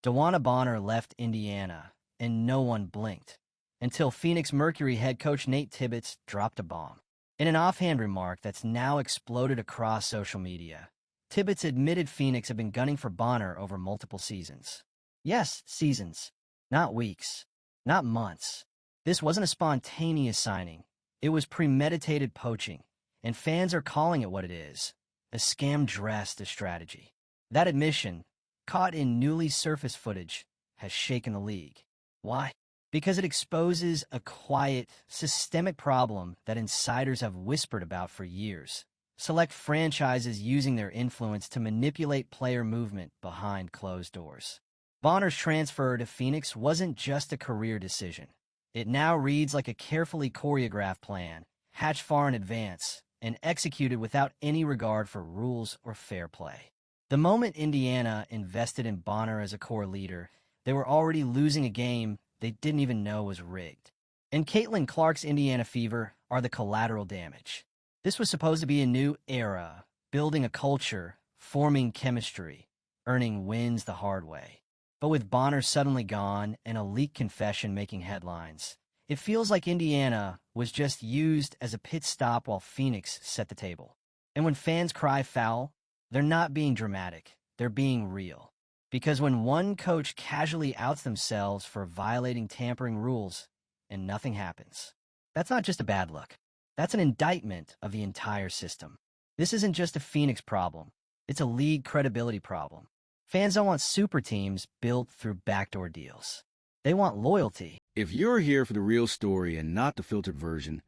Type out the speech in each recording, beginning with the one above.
DeWanna Bonner left Indiana, and no one blinked, until Phoenix Mercury head coach Nate Tibbetts dropped a bomb. In an offhand remark that's now exploded across social media, Tibbetts admitted Phoenix had been gunning for Bonner over multiple seasons. Yes, seasons. Not weeks. Not months. This wasn't a spontaneous signing. It was premeditated poaching, and fans are calling it what it is, a scam dressed as strategy. That admission, caught in newly surfaced footage, has shaken the league. Why? Because it exposes a quiet, systemic problem that insiders have whispered about for years. Select franchises using their influence to manipulate player movement behind closed doors. Bonner's transfer to Phoenix wasn't just a career decision. It now reads like a carefully choreographed plan, hatched far in advance, and executed without any regard for rules or fair play. The moment Indiana invested in Bonner as a core leader, they were already losing a game they didn't even know was rigged. And Caitlin Clark's Indiana Fever are the collateral damage. This was supposed to be a new era, building a culture, forming chemistry, earning wins the hard way. But with Bonner suddenly gone and a leaked confession making headlines, it feels like Indiana was just used as a pit stop while Phoenix set the table. And when fans cry foul, they're not being dramatic, they're being real. Because when one coach casually outs themselves for violating tampering rules and nothing happens, that's not just a bad look. That's an indictment of the entire system. This isn't just a Phoenix problem. It's a league credibility problem. Fans don't want super teams built through backdoor deals. They want loyalty. If you're here for the real story and not the filtered version,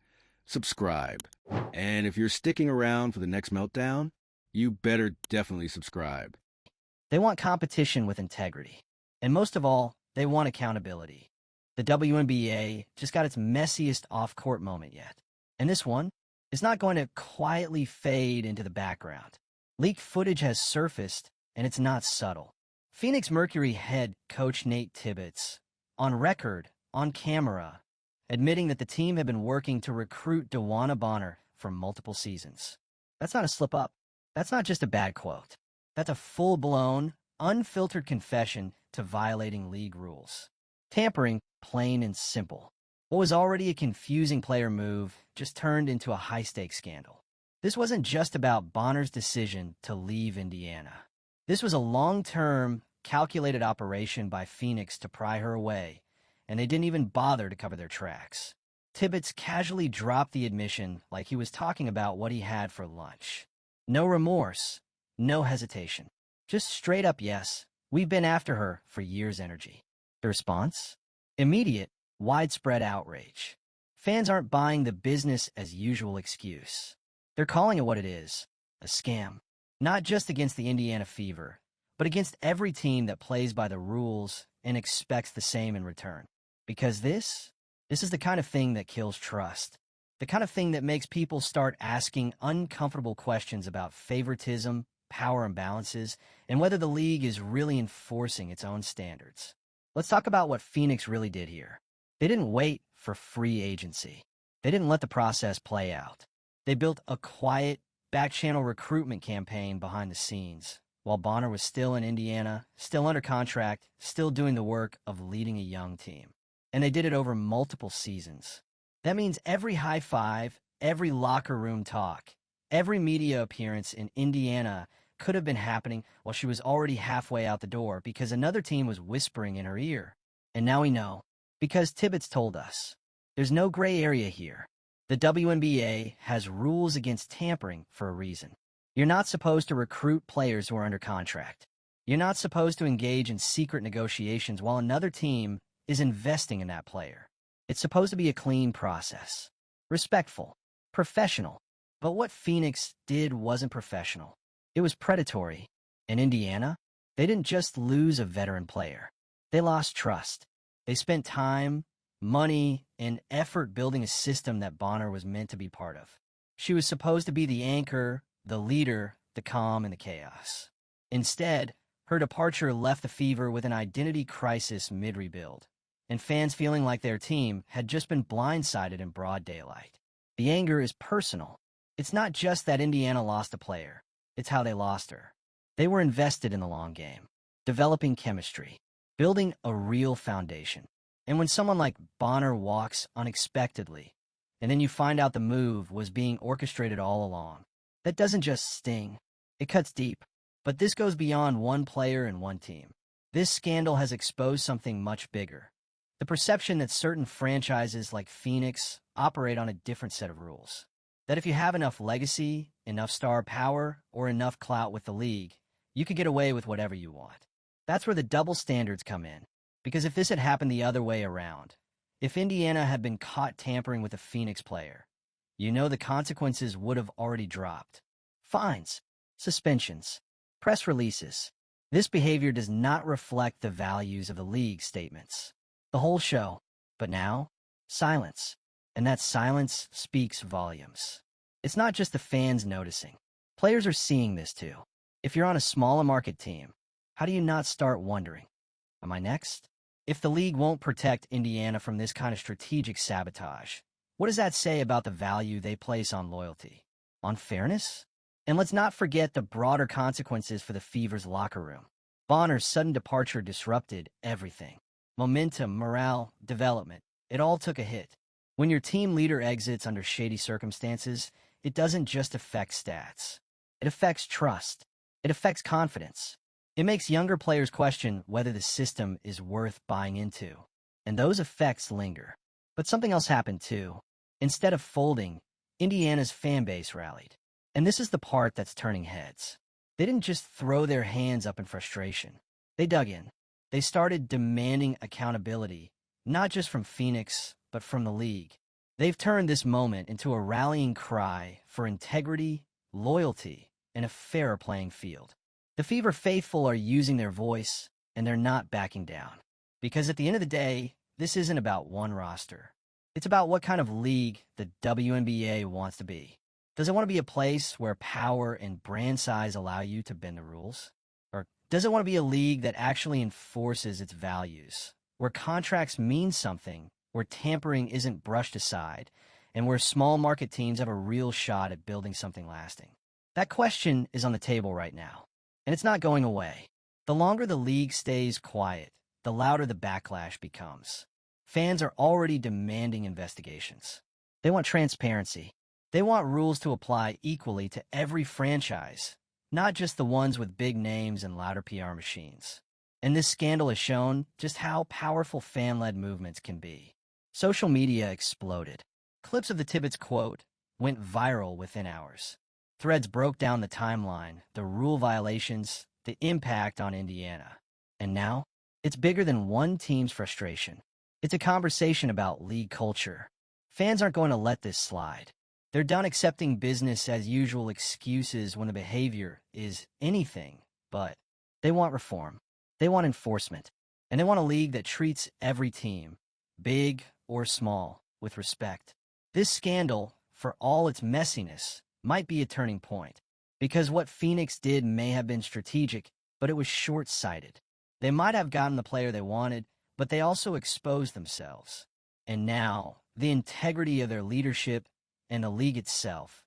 subscribe. And if you're sticking around for the next meltdown, you better definitely subscribe. They want competition with integrity. And most of all, they want accountability. The WNBA just got its messiest off-court moment yet. And this one is not going to quietly fade into the background. Leaked footage has surfaced, and it's not subtle. Phoenix Mercury head coach Nate Tibbetts, on record, on camera, admitting that the team had been working to recruit DeWanna Bonner for multiple seasons. That's not a slip-up. That's not just a bad quote. That's a full-blown, unfiltered confession to violating league rules. Tampering, plain and simple. What was already a confusing player move just turned into a high-stakes scandal. This wasn't just about Bonner's decision to leave Indiana. This was a long-term, calculated operation by Phoenix to pry her away, and they didn't even bother to cover their tracks. Tibbetts casually dropped the admission like he was talking about what he had for lunch. No remorse, no hesitation. Just straight up yes, we've been after her for years energy. The response? Immediate, widespread outrage. Fans aren't buying the business as usual excuse. They're calling it what it is, a scam. Not just against the Indiana Fever, but against every team that plays by the rules and expects the same in return. Because this is the kind of thing that kills trust. The kind of thing that makes people start asking uncomfortable questions about favoritism, power imbalances, and whether the league is really enforcing its own standards. Let's talk about what Phoenix really did here. They didn't wait for free agency. They didn't let the process play out. They built a quiet, back-channel recruitment campaign behind the scenes, while Bonner was still in Indiana, still under contract, still doing the work of leading a young team. And they did it over multiple seasons. That means every high five, every locker room talk, every media appearance in Indiana could have been happening while she was already halfway out the door because another team was whispering in her ear. And now we know, because Tibbetts told us. There's no gray area here. The WNBA has rules against tampering for a reason. You're not supposed to recruit players who are under contract. You're not supposed to engage in secret negotiations while another team is investing in that player. It's supposed to be a clean process. Respectful. Professional. But what Phoenix did wasn't professional. It was predatory. In Indiana, they didn't just lose a veteran player. They lost trust. They spent time, money, and effort building a system that Bonner was meant to be part of. She was supposed to be the anchor, the leader, the calm, and the chaos. Instead, her departure left the Fever with an identity crisis mid-rebuild, and fans feeling like their team had just been blindsided in broad daylight. The anger is personal. It's not just that Indiana lost a player. It's how they lost her. They were invested in the long game, developing chemistry, building a real foundation. And when someone like Bonner walks unexpectedly, and then you find out the move was being orchestrated all along, that doesn't just sting, it cuts deep. But this goes beyond one player and one team. This scandal has exposed something much bigger. The perception that certain franchises like Phoenix operate on a different set of rules. That if you have enough legacy, enough star power, or enough clout with the league, you could get away with whatever you want. That's where the double standards come in. Because if this had happened the other way around, if Indiana had been caught tampering with a Phoenix player, you know the consequences would have already dropped. Fines, suspensions, press releases. This behavior does not reflect the values of the league statements. The whole show. But now, silence. And that silence speaks volumes. It's not just the fans noticing. Players are seeing this too. If you're on a smaller market team, how do you not start wondering, am I next? If the league won't protect Indiana from this kind of strategic sabotage, what does that say about the value they place on loyalty? On fairness? And let's not forget the broader consequences for the Fever's locker room. Bonner's sudden departure disrupted everything. Momentum, morale, development. It all took a hit. When your team leader exits under shady circumstances, it doesn't just affect stats. It affects trust. It affects confidence. It makes younger players question whether the system is worth buying into. And those effects linger. But something else happened too. Instead of folding, Indiana's fan base rallied. And this is the part that's turning heads. They didn't just throw their hands up in frustration. They dug in. They started demanding accountability, not just from Phoenix, but from the league. They've turned this moment into a rallying cry for integrity, loyalty, and a fairer playing field. The Fever faithful are using their voice, and they're not backing down. Because at the end of the day, this isn't about one roster. It's about what kind of league the WNBA wants to be. Does it want to be a place where power and brand size allow you to bend the rules? Or does it want to be a league that actually enforces its values, where contracts mean something, where tampering isn't brushed aside, and where small market teams have a real shot at building something lasting? That question is on the table right now, and it's not going away. The longer the league stays quiet, the louder the backlash becomes. Fans are already demanding investigations. They want transparency. They want rules to apply equally to every franchise, not just the ones with big names and louder PR machines. And this scandal has shown just how powerful fan-led movements can be. Social media exploded. Clips of the Tibbetts quote went viral within hours. Threads broke down the timeline, the rule violations, the impact on Indiana. And now, it's bigger than one team's frustration. It's a conversation about league culture. Fans aren't going to let this slide. They're done accepting business as usual excuses when the behavior is anything but. They want reform. They want enforcement. And they want a league that treats every team, big or small, with respect. This scandal, for all its messiness, might be a turning point. Because what Phoenix did may have been strategic, but it was short-sighted. They might have gotten the player they wanted, but they also exposed themselves. And now, the integrity of their leadership and the league itself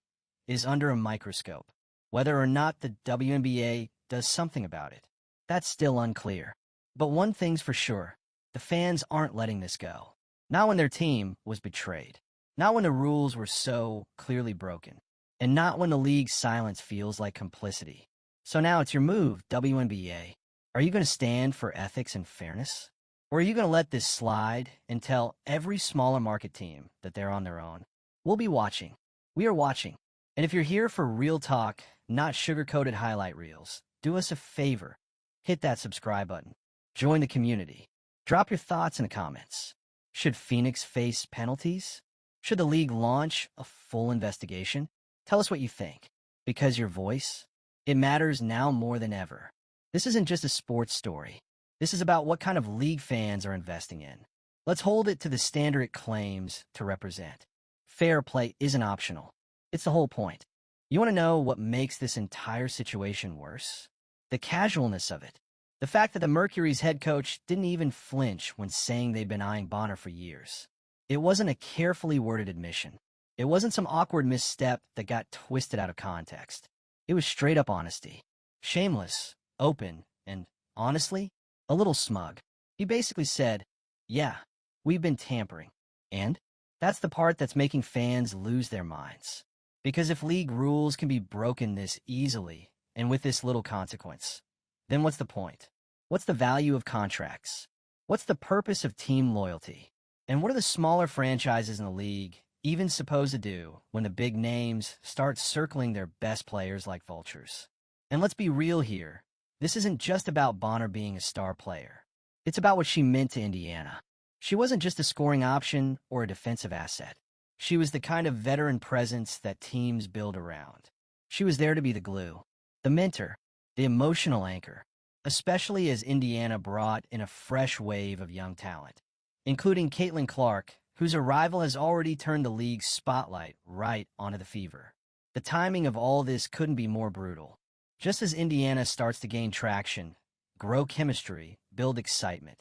is under a microscope. Whether or not the WNBA does something about it, that's still unclear. But one thing's for sure, the fans aren't letting this go. Not when their team was betrayed. Not when the rules were so clearly broken. And not when the league's silence feels like complicity. So now it's your move, WNBA. Are you going to stand for ethics and fairness? Or are you going to let this slide and tell every smaller market team that they're on their own? We'll be watching. We are watching. And if you're here for real talk, not sugar-coated highlight reels, do us a favor. Hit that subscribe button. Join the community. Drop your thoughts in the comments. Should Phoenix face penalties? Should the league launch a full investigation? Tell us what you think. Because your voice, it matters now more than ever. This isn't just a sports story. This is about what kind of league fans are investing in. Let's hold it to the standard it claims to represent. Fair play isn't optional. It's the whole point. You want to know what makes this entire situation worse? The casualness of it. The fact that the Mercury's head coach didn't even flinch when saying they'd been eyeing Bonner for years. It wasn't a carefully worded admission. It wasn't some awkward misstep that got twisted out of context. It was straight-up honesty. Shameless, open, and, honestly, a little smug. He basically said, yeah, we've been tampering. And that's the part that's making fans lose their minds. Because if league rules can be broken this easily and with this little consequence, then what's the point? What's the value of contracts? What's the purpose of team loyalty? And what are the smaller franchises in the league even supposed to do when the big names start circling their best players like vultures? And let's be real here. This isn't just about Bonner being a star player. It's about what she meant to Indiana. She wasn't just a scoring option or a defensive asset. She was the kind of veteran presence that teams build around. She was there to be the glue, the mentor, the emotional anchor, especially as Indiana brought in a fresh wave of young talent, including Caitlin Clark, whose arrival has already turned the league's spotlight right onto the Fever. The timing of all this couldn't be more brutal. Just as Indiana starts to gain traction, grow chemistry, build excitement,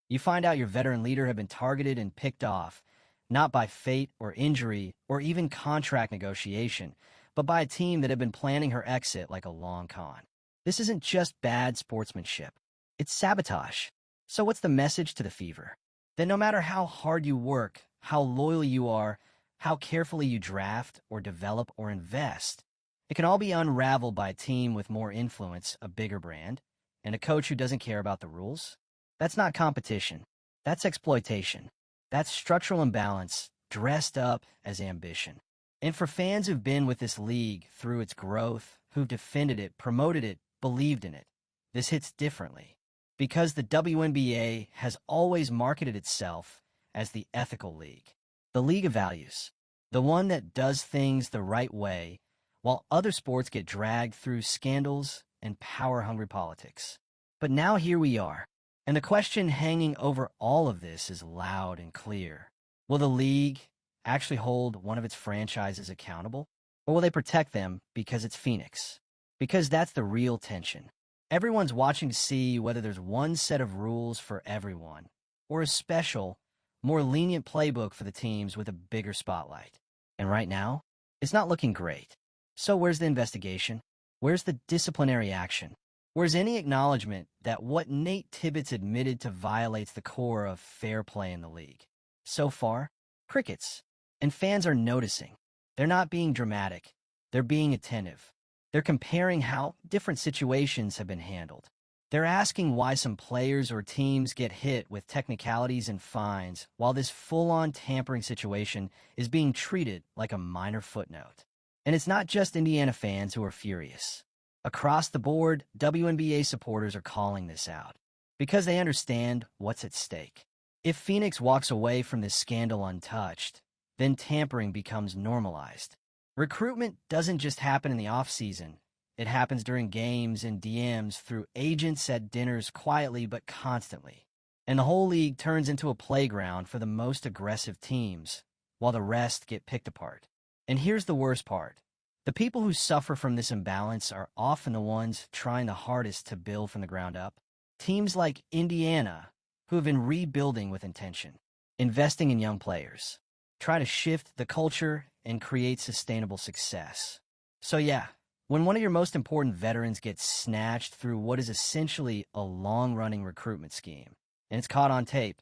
you find out your veteran leader had been targeted and picked off, not by fate or injury or even contract negotiation, but by a team that had been planning her exit like a long con. This isn't just bad sportsmanship. It's sabotage. So what's the message to the Fever? That no matter how hard you work, how loyal you are, how carefully you draft or develop or invest, it can all be unraveled by a team with more influence, a bigger brand, and a coach who doesn't care about the rules. That's not competition. That's exploitation. That's structural imbalance dressed up as ambition. And for fans who've been with this league through its growth, who've defended it, promoted it, believed in it, this hits differently. Because the WNBA has always marketed itself as the ethical league, the league of values, the one that does things the right way, while other sports get dragged through scandals and power-hungry politics. But now here we are, and the question hanging over all of this is loud and clear. Will the league actually hold one of its franchises accountable? Or will they protect them because it's Phoenix? Because that's the real tension. Everyone's watching to see whether there's one set of rules for everyone, or a special, more lenient playbook for the teams with a bigger spotlight. And right now, it's not looking great. So where's the investigation? Where's the disciplinary action? Where's any acknowledgement that what Nate Tibbetts admitted to violates the core of fair play in the league? So far, crickets. And fans are noticing. They're not being dramatic. They're being attentive. They're comparing how different situations have been handled. They're asking why some players or teams get hit with technicalities and fines while this full-on tampering situation is being treated like a minor footnote. And it's not just Indiana fans who are furious. Across the board, WNBA supporters are calling this out because they understand what's at stake. If Phoenix walks away from this scandal untouched, then tampering becomes normalized. Recruitment doesn't just happen in the off-season. It happens during games and DMs through agents at dinners quietly but constantly. And the whole league turns into a playground for the most aggressive teams, while the rest get picked apart. And here's the worst part. The people who suffer from this imbalance are often the ones trying the hardest to build from the ground up. Teams like Indiana, who have been rebuilding with intention, investing in young players, try to shift the culture and create sustainable success. So yeah, when one of your most important veterans gets snatched through what is essentially a long-running recruitment scheme, and it's caught on tape,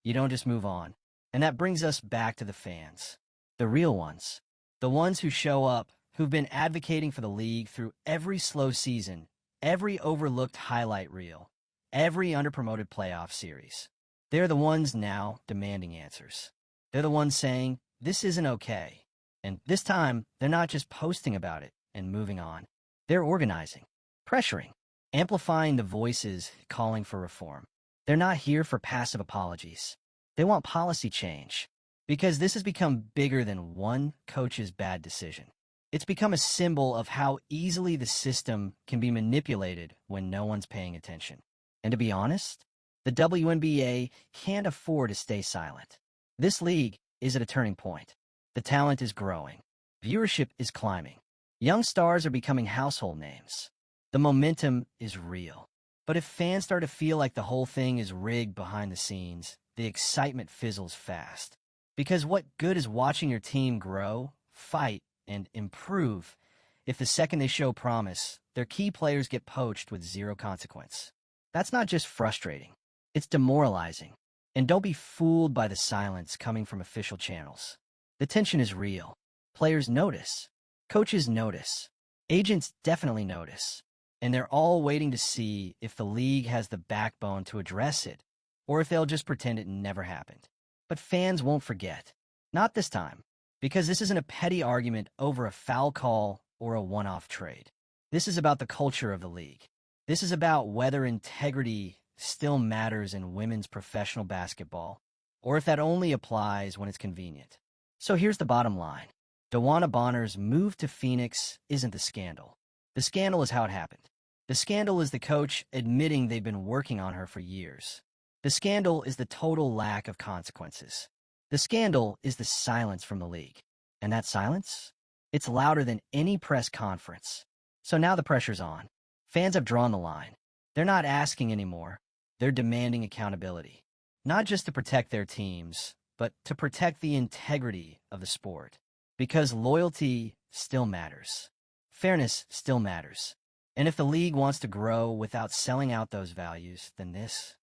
you don't just move on. And that brings us back to the fans. The real ones. The ones who show up, who've been advocating for the league through every slow season, every overlooked highlight reel, every underpromoted playoff series. They're the ones now demanding answers. They're the ones saying, this isn't okay. And this time, they're not just posting about it and moving on. They're organizing, pressuring, amplifying the voices calling for reform. They're not here for passive apologies. They want policy change. Because this has become bigger than one coach's bad decision. It's become a symbol of how easily the system can be manipulated when no one's paying attention. And to be honest, the WNBA can't afford to stay silent. This league is at a turning point. The talent is growing. Viewership is climbing. Young stars are becoming household names. The momentum is real. But if fans start to feel like the whole thing is rigged behind the scenes, the excitement fizzles fast. Because what good is watching your team grow, fight, and improve if the second they show promise, their key players get poached with zero consequence? That's not just frustrating. It's demoralizing. And don't be fooled by the silence coming from official channels. The tension is real. Players notice. Coaches notice. Agents definitely notice. And they're all waiting to see if the league has the backbone to address it, or if they'll just pretend it never happened. But fans won't forget. Not this time, because this isn't a petty argument over a foul call or a one-off trade. This is about the culture of the league. This is about whether integrity still matters in women's professional basketball, or if that only applies when it's convenient. So here's the bottom line. DeWanna Bonner's move to Phoenix isn't the scandal. The scandal is how it happened. The scandal is the coach admitting they've been working on her for years. The scandal is the total lack of consequences. The scandal is the silence from the league. And that silence? It's louder than any press conference. So now the pressure's on. Fans have drawn the line. They're not asking anymore. They're demanding accountability. Not just to protect their teams, but to protect the integrity of the sport. Because loyalty still matters. Fairness still matters. And if the league wants to grow without selling out those values, then this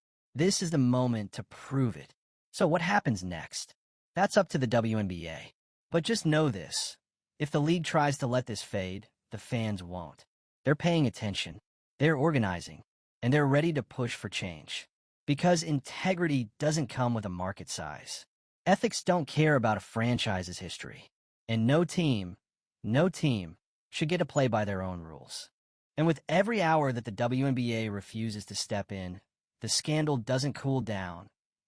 is the moment to prove it. So what happens next? That's up to the WNBA. But just know this. If the league tries to let this fade, the fans won't. They're paying attention. They're organizing. And they're ready to push for change. Because integrity doesn't come with a market size. Ethics don't care about a franchise's history. And no team should get to play by their own rules. And with every hour that the WNBA refuses to step in, the scandal doesn't cool down.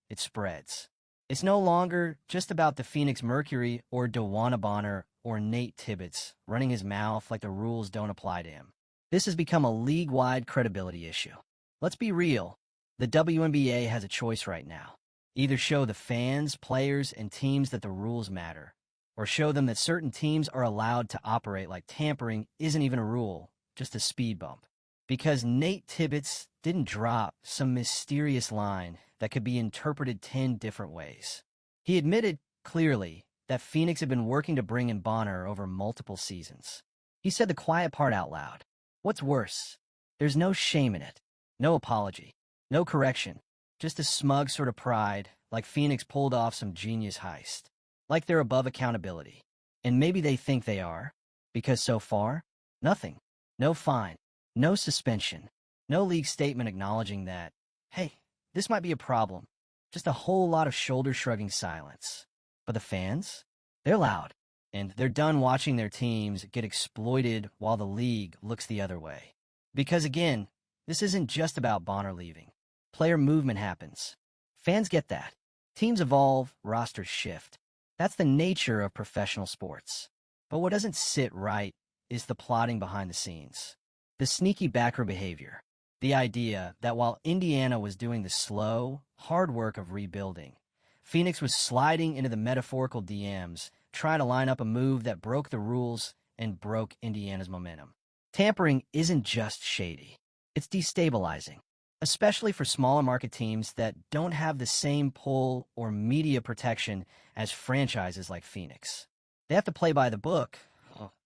It spreads. It's no longer just about the Phoenix Mercury or DeWanna Bonner or Nate Tibbetts running his mouth like the rules don't apply to him. This has become a league-wide credibility issue. Let's be real. The WNBA has a choice right now. Either show the fans, players, and teams that the rules matter, or show them that certain teams are allowed to operate like tampering isn't even a rule, just a speed bump. Because Nate Tibbetts didn't drop some mysterious line that could be interpreted 10 different ways. He admitted clearly that Phoenix had been working to bring in Bonner over multiple seasons. He said the quiet part out loud. What's worse? There's no shame in it. No apology. No correction. Just a smug sort of pride, like Phoenix pulled off some genius heist. Like they're above accountability. And maybe they think they are, because so far, nothing. No fine. No suspension. No league statement acknowledging that, hey, this might be a problem. Just a whole lot of shoulder-shrugging silence. But the fans? They're loud. And they're done watching their teams get exploited while the league looks the other way. Because again, this isn't just about Bonner leaving. Player movement happens. Fans get that. Teams evolve, rosters shift. That's the nature of professional sports. But what doesn't sit right is the plotting behind the scenes. The sneaky backroom behavior. The idea that while Indiana was doing the slow, hard work of rebuilding, Phoenix was sliding into the metaphorical DMs, trying to line up a move that broke the rules and broke Indiana's momentum. Tampering isn't just shady. It's destabilizing, especially for smaller market teams that don't have the same pull or media protection as franchises like Phoenix. They have to play by the book,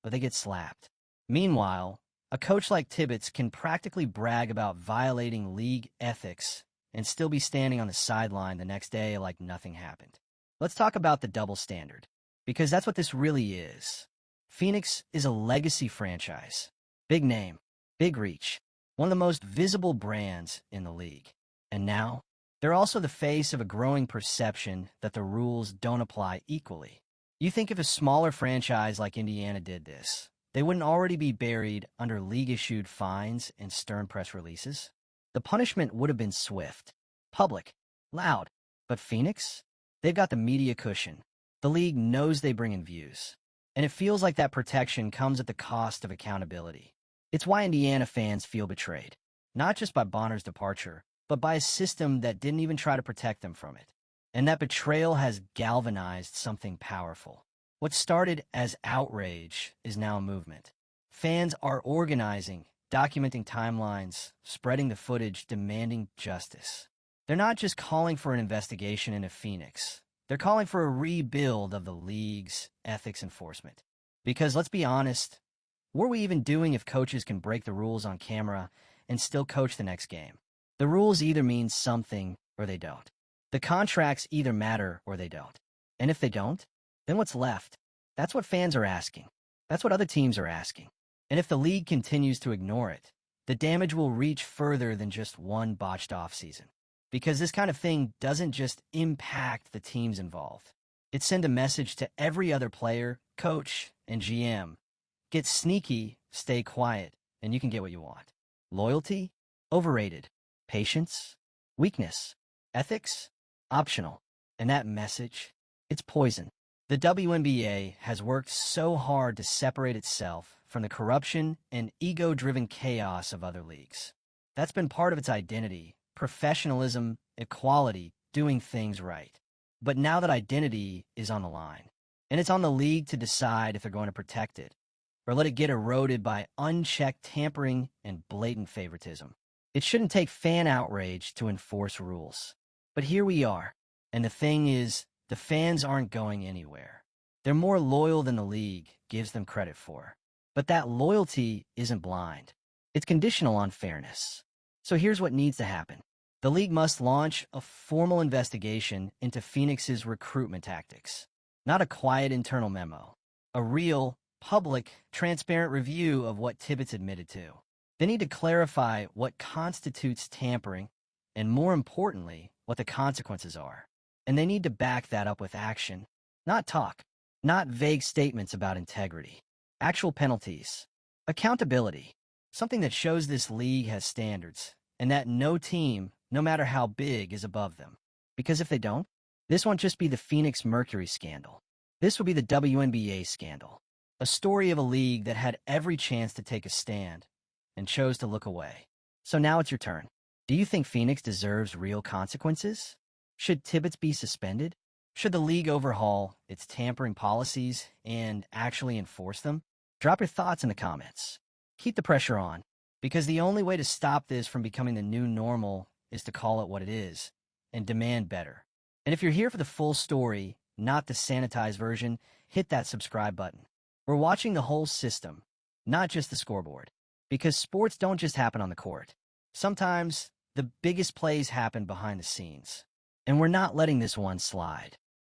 but they get slapped. Meanwhile, a coach like Tibbetts can practically brag about violating league ethics and still be standing on the sideline the next day like nothing happened. Let's talk about the double standard, because that's what this really is. Phoenix is a legacy franchise. Big name, big reach, one of the most visible brands in the league. And now, they're also the face of a growing perception that the rules don't apply equally. You think if a smaller franchise like Indiana did this, they wouldn't already be buried under league-issued fines and stern press releases? The punishment would have been swift, public, loud. But Phoenix? They've got the media cushion. The league knows they bring in views. And it feels like that protection comes at the cost of accountability. It's why Indiana fans feel betrayed, not just by Bonner's departure, but by a system that didn't even try to protect them from it. And that betrayal has galvanized something powerful. What started as outrage is now a movement. Fans are organizing, documenting timelines, spreading the footage, demanding justice. They're not just calling for an investigation into Phoenix. They're calling for a rebuild of the league's ethics enforcement. Because let's be honest, what are we even doing if coaches can break the rules on camera and still coach the next game? The rules either mean something or they don't. The contracts either matter or they don't. And if they don't, then what's left? That's what fans are asking. That's what other teams are asking. And if the league continues to ignore it, the damage will reach further than just one botched offseason. Because this kind of thing doesn't just impact the teams involved. It sends a message to every other player, coach, and GM. Get sneaky, stay quiet, and you can get what you want. Loyalty? Overrated. Patience? Weakness. Ethics? Optional. And that message? It's poison. The WNBA has worked so hard to separate itself from the corruption and ego-driven chaos of other leagues. That's been part of its identity, professionalism, equality, doing things right. But now that identity is on the line, and it's on the league to decide if they're going to protect it, or let it get eroded by unchecked tampering and blatant favoritism. It shouldn't take fan outrage to enforce rules. But here we are, and the thing is, the fans aren't going anywhere. They're more loyal than the league gives them credit for. But that loyalty isn't blind. It's conditional on fairness. So here's what needs to happen. The league must launch a formal investigation into Phoenix's recruitment tactics. Not a quiet internal memo. A real, public, transparent review of what Tibbetts admitted to. They need to clarify what constitutes tampering, and more importantly, what the consequences are. And they need to back that up with action, not talk, not vague statements about integrity. Actual penalties. Accountability. Something that shows this league has standards, and that no team, no matter how big, is above them. Because if they don't, this won't just be the Phoenix Mercury scandal. This will be the WNBA scandal. A story of a league that had every chance to take a stand and chose to look away. So now it's your turn. Do you think Phoenix deserves real consequences? Should Tibbetts be suspended? Should the league overhaul its tampering policies and actually enforce them? Drop your thoughts in the comments. Keep the pressure on, because the only way to stop this from becoming the new normal is to call it what it is and demand better. And if you're here for the full story, not the sanitized version, hit that subscribe button. We're watching the whole system, not just the scoreboard, because sports don't just happen on the court. Sometimes the biggest plays happen behind the scenes, and we're not letting this one slide.